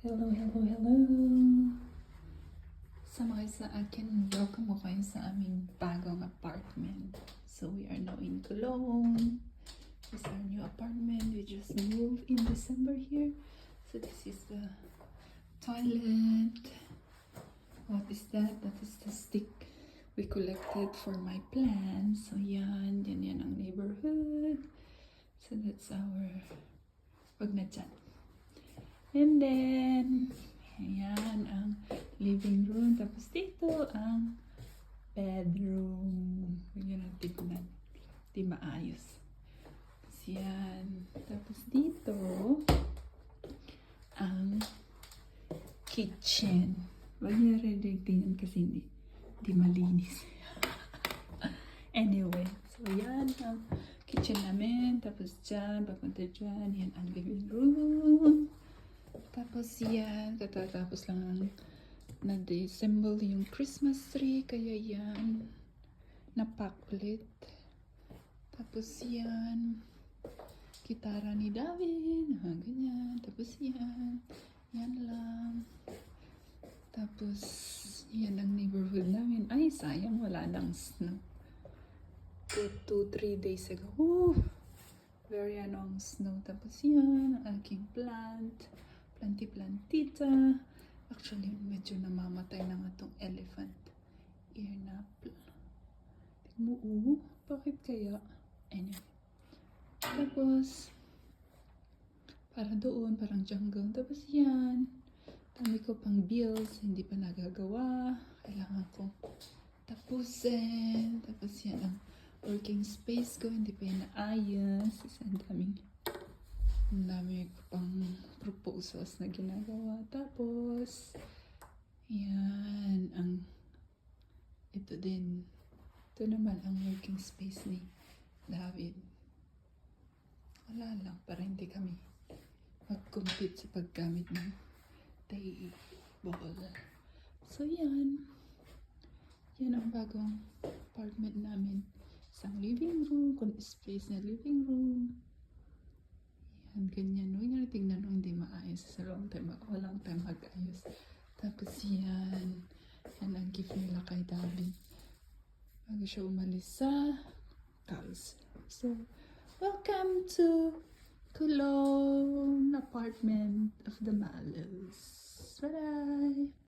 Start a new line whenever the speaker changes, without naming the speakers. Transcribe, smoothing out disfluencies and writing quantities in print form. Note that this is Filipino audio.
Hello, hello, hello! Sama kayo sa akin. Welcome mo kayo sa aming bagong apartment. So, we are now in Cologne. This is our new apartment. We just moved in December here. So, this is the toilet. What is that? That is the stick we collected for my plants. So, yan ang neighborhood. So, that's our wag na dyan. And then, ayan ang living room. Tapos dito ang bedroom. Huwag ang tignan. Di maayos. Tapos yan. Tapos dito ang kitchen. Huwag niya rin tingnan kasi hindi malinis. Anyway, so yan ang kitchen namin. Tapos dyan, papunta dyan. Yan ang living room. Tapos yan, katatapos lang na-disassemble yung Christmas tree, kaya yan, napack ulit. Tapos yan, gitara ni David, ganyan. Tapos yan lang. Tapos yan ang neighborhood namin. Ay, sayang, wala nang snow. 2-3 days ago. Very anong snow. Tapos yan, ang aking plantita. Actually, medyo namamatay na nga itong elephant ear napple. Tignan mo, bakit kaya? Anyway. Tapos, para doon, parang jungle. Tapos yan, dami ko pang bills, hindi pa nagagawa. Kailangan ko tapusin. Tapos yan ang working space ko, hindi pa yun naayos. Kasi ang dami ko pang proposals na ginagawa. Tapos, yan, ito din. Ito naman ang working space ni David. Wala lang, para hindi kami mag-compete sa paggamit ng table. So, yan. Yan ang bagong apartment namin. Isang living room, kung space na living room. Yan, ganyan. Huwag nga tingnan nung hindi maayos. Sa walang time mag-ayos. Tapos yan. Yan ang gift nila kay David. Bago siya umalis sa house. So, welcome to Cologne apartment of the Mallows. Bye-bye!